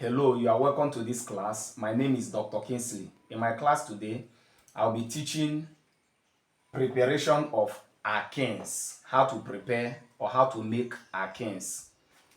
Hello, you are welcome to this class. My name is Dr. Kingsley. In my class today, I'll be teaching preparation of alkenes, how to prepare or how to make alkenes.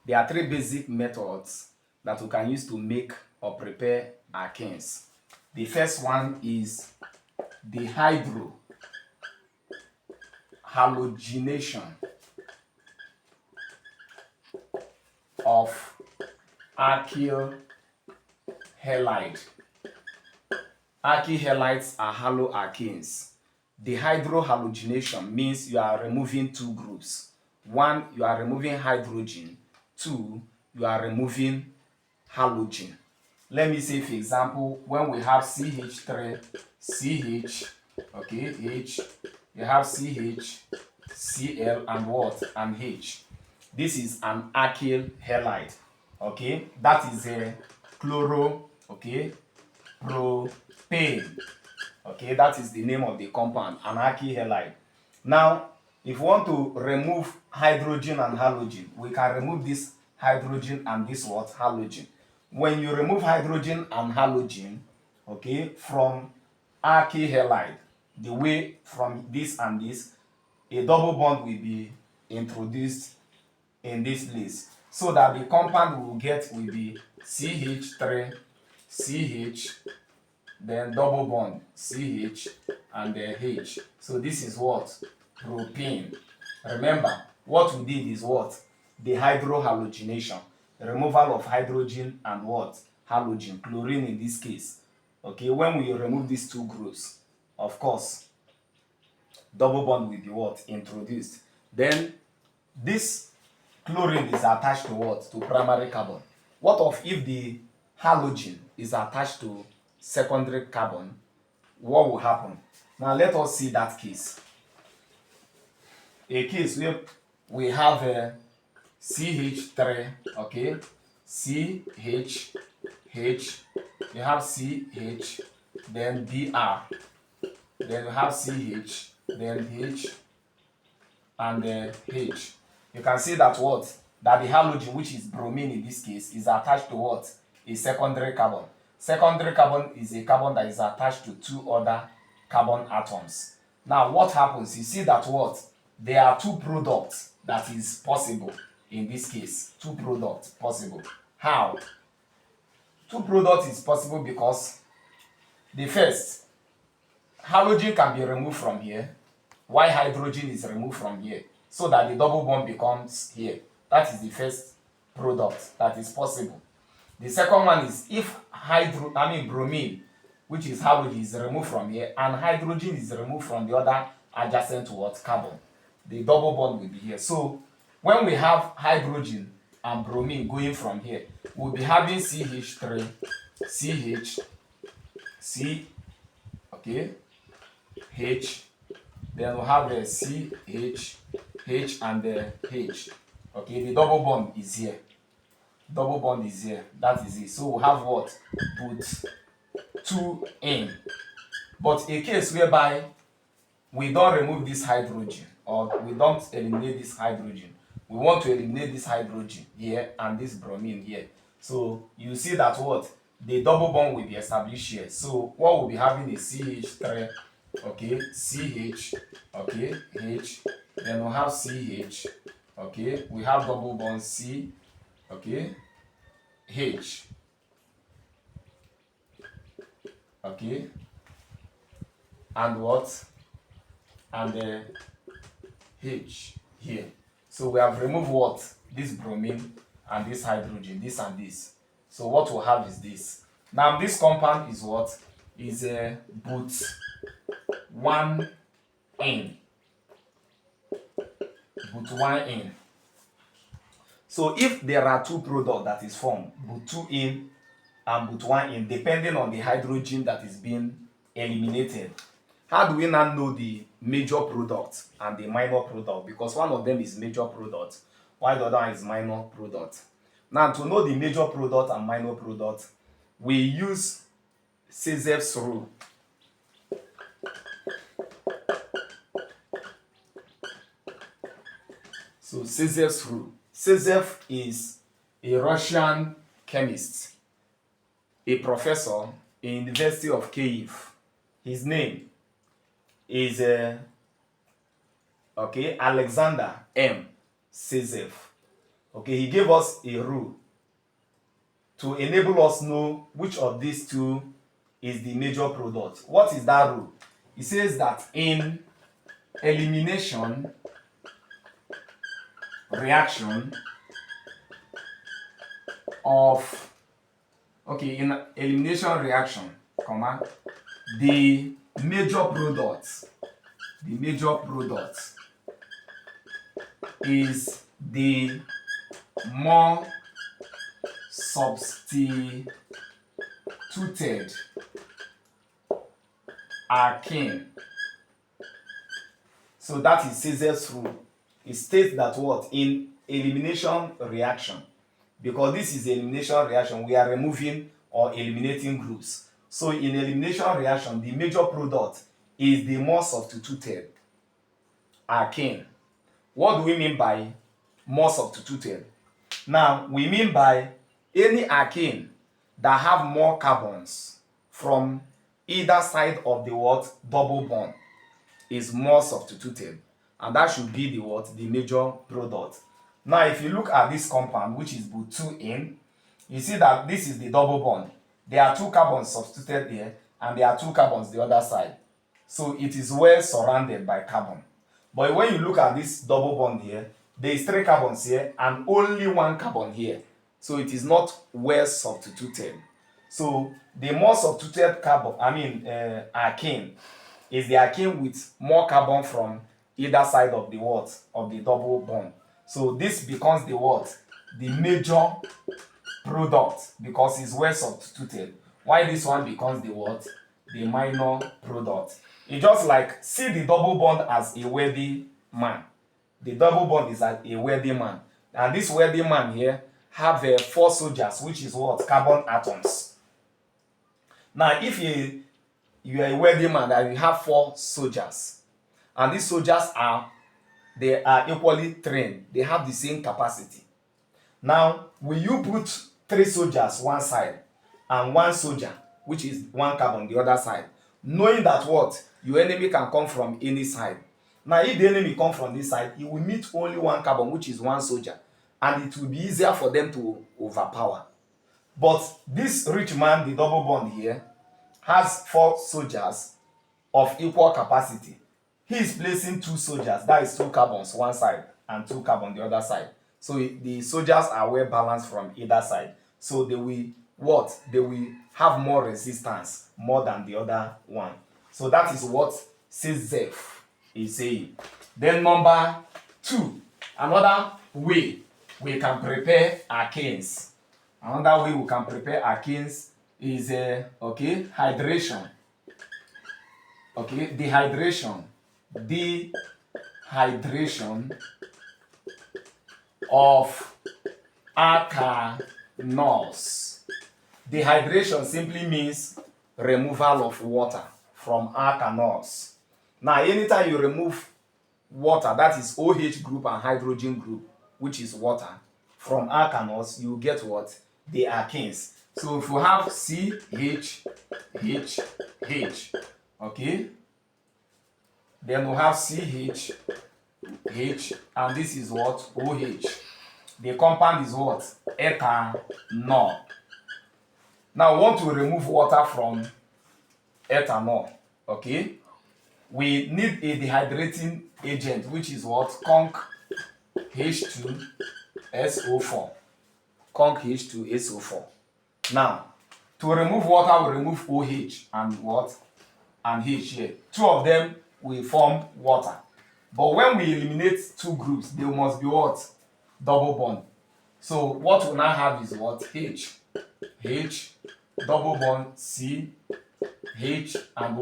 There are three basic methods that we can use to make or prepare alkenes. The first one is dehydrohalogenation of alkylhalide. Alkyls are haloalkenes. Dehydrohalogenation means you are removing two groups. One, you are removing hydrogen. Two, you are removing halogen. Let me say, for example, when we have CH3, CH, okay, H, you have CH, Cl, and what? And H. This is an alkylhalide, okay? That is a chloro, okay, propane, okay? That is the name of the compound, an alkylhalide. Now, if we want to remove hydrogen and halogen, we can remove this hydrogen and this what? Halogen. When you remove hydrogen and halogen, okay, from alkylhalide, the way from this and this, a double bond will be introduced in this place, so that the compound we will get will be CH3, CH, then double bond CH, and then H. So this is what? Propane. Remember, what we did is what? Dehydrohalogenation. Removal of hydrogen and what? Halogen, chlorine in this case. Okay, when we remove these two groups, of course, double bond will be what? Introduced. Then this chlorine is attached to what? To primary carbon. What of if the halogen is attached to secondary carbon? What will happen? Now let us see that case. A case where we have a CH3, okay, CH, H, you have CH, then Br, then you have CH, then H, and H. You can see that what? That the halogen, which is bromine in this case, is attached to what? A secondary carbon. Secondary carbon is a carbon that is attached to two other carbon atoms. Now what happens? You see that what? There are two products that is possible in this case. Two products possible. How? Two products is possible because the first, halogen can be removed from here, while hydrogen is removed from here, so that the double bond becomes here. That is the first product that is possible. The second one is if bromine, which is halogen, is removed from here and hydrogen is removed from the other adjacent what? Carbon. The double bond will be here. So when we have hydrogen and bromine going from here, we'll be having CH3, CH, C, okay, H, then we'll have a CH, H, and H. Okay, the double bond is here. Double bond is here. That is it. So we'll have what? Put 2 in. But a case whereby we don't remove this hydrogen or we don't eliminate this hydrogen. We want to eliminate this hydrogen here and this bromine here. So you see that what? The double bond will be established here. So what we'll be having is CH3, okay, CH, okay, H, then we'll have CH, okay, we have double bond C, okay, H, okay, and what? And H here. So we have removed what? This bromine and this hydrogen, this and this. So what we'll have is this. Now this compound is what? Is a but 1N. But 1N. So if there are two products that is formed, but 2N and but 1N, depending on the hydrogen that is being eliminated, how do we now know the major product and the minor product? Because one of them is major product, while the other one is minor product. Now to know the major product and minor product, we use Cezeff's rule. So Cezeff's rule. Cezeff is a Russian chemist. a professor in the University of Kyiv. His name is Alexander M. Sezev. Okay, he gave us a rule to enable us know which of these two is the major product. What is that rule? He says that in elimination reaction of in elimination reaction, the major product is the more substituted alkene. So that is Cezev's rule. It states that what in elimination reaction, because this is elimination reaction, we are removing or eliminating groups. So in elimination reaction, the major product is the more substituted alkene. What do we mean by more substituted? Now, we mean by any alkene that have more carbons from either side of the double bond is more substituted, and that should be the major product. Now, if you look at this compound, which is but2-ene, you see that this is the double bond. There are 2 carbons substituted here, and there are 2 carbons the other side. So it is well surrounded by carbon. But when you look at this double bond here, there is 3 carbons here and only 1 carbon here. So it is not well substituted. So the more substituted alkene is the alkene with more carbon from either side of the double bond. So this becomes the major product because it's well substituted. Why this one becomes the minor product? It's just like, see the double bond as a worthy man. The double bond is a worthy man. And this worthy man here have 4 soldiers, which is carbon atoms. Now, if you are a worthy man and you have 4 soldiers, and these soldiers are equally trained, they have the same capacity. Now, will you put 3 soldiers one side and 1 soldier, which is 1 carbon, the other side, knowing that your enemy can come from any side? Now, if the enemy come from this side, he will meet only 1 carbon, which is 1 soldier, and it will be easier for them to overpower. But this rich man, the double bond here, has 4 soldiers of equal capacity. He is placing 2 soldiers, that is 2 carbons one side and 2 carbon the other side. So the soldiers are well balanced from either side. So they will They will have more resistance more than the other one. So that is what Cezev is saying. Then number 2, another way we can prepare alkenes. Another way we can prepare alkenes is hydration. Dehydration of alkanols. Dehydration simply means removal of water from alkanols. Now, anytime you remove water, that is OH group and hydrogen group, which is water, from alkanols, you get the alkenes. So if you have CH, then we have CH, and this is OH. The compound is ethanol. Now, we want to remove water from ethanol, we need a dehydrating agent, which is conc H2SO4. Conc H2SO4. Now, to remove water, we remove OH and H here. 2 of them will form water. But when we eliminate 2 groups, they must be double bond. So what we now have is H, double bond C, H, and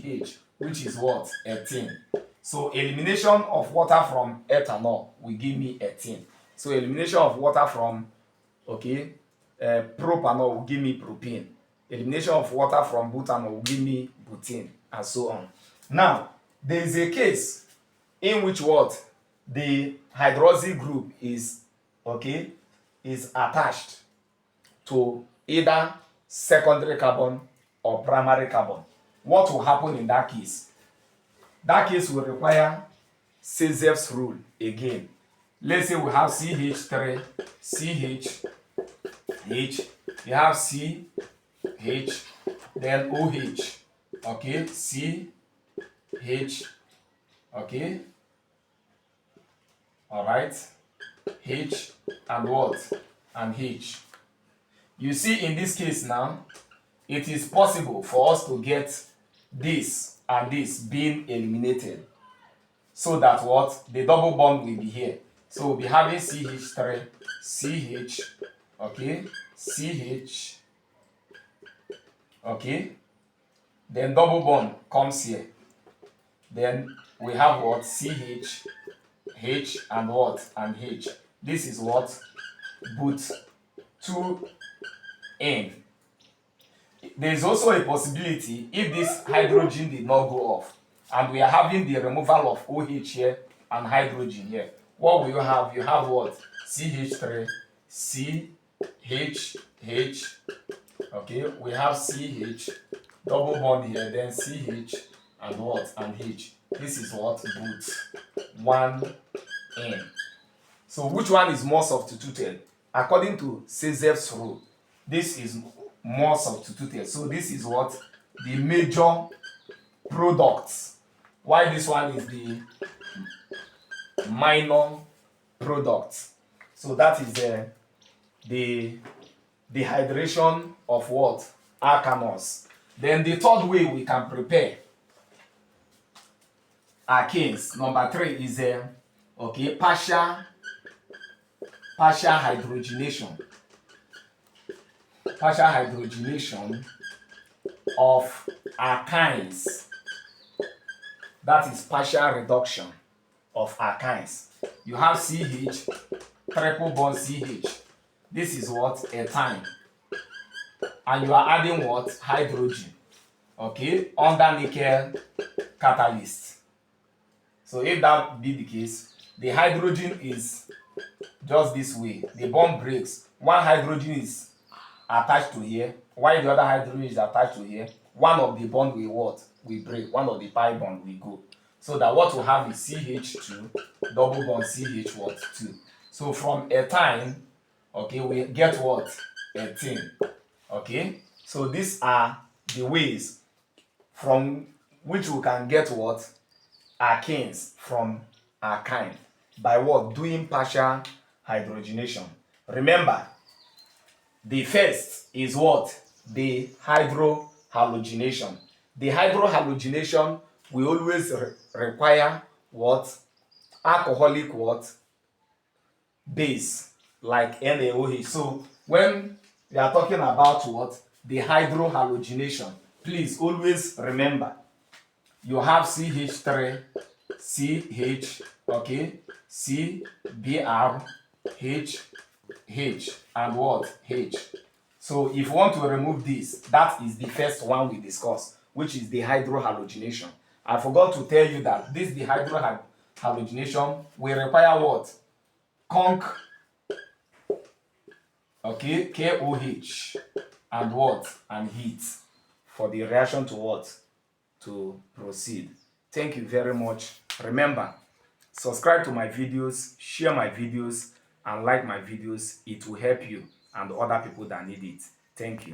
H, which is ethene. So elimination of water from ethanol will give me ethene. So elimination of water from propanol will give me propane. Elimination of water from butanol will give me butane, and so on. Now, there is a case in which the hydroxy group is attached to either secondary carbon or primary carbon. What will happen in that case? That case will require Cesieff's rule again. Let's say we have CH3, CH, H, you have C, H, then OH, okay, C, H, okay, all right, H, and what? And H. You see, in this case now, it is possible for us to get this and this being eliminated, so that what? The double bond will be here. So we'll be having CH3, CH, okay, CH, okay, then double bond comes here. Then we have what? CH, H, and what? And H. This is what? Both 2 in. There is also a possibility if this hydrogen did not go off and we are having the removal of OH here and hydrogen here. What will you have? You have what? CH3, C, H, H, okay, we have CH, double bond here, then CH, and what? And H. This is what? Both 1 in. So which one is more substituted? According to Cesieff's rule, this is more substituted. So this is what? The major products. Why this one is the minor product. So that is the dehydration of what? Alkanols. Then the third way we can prepare alkenes, number 3, is okay, partial hydrogenation. Partial hydrogenation of alkynes. That is partial reduction of alkynes. You have CH, triple bond CH. This is what? Ethyne. And you are adding what? Hydrogen. Okay, under nickel catalyst. So if that be the case, the hydrogen is just this way. The bond breaks. One hydrogen is attached to here, while the other hydrogen is attached to here. One of the bond will what? We break. One of the pi bond will go. So that what we have is CH2, double bond CH what? 2. So from ethyne, okay, we get what? Ethene. Okay, so these are the ways from which we can get what? Alkenes from alkyne. By what? Doing partial hydrogenation. Remember, the first is what? The dehydrohalogenation. The dehydrohalogenation will always require what? Alcoholic what? Base, like NaOH. So when we are talking about what? The dehydrohalogenation, please always remember you have CH3, CH, okay, C, Br, H, H, and what? H. So if you want to remove this, that is the first one we discussed, which is the dehydrohalogenation. I forgot to tell you that this dehydrohalogenation will require what? Conc, okay, KOH, and what? And heat for the reaction to what? To proceed. Thank you very much. Remember, subscribe to my videos, share my videos, and like my videos. It will help you and other people that need it. Thank you.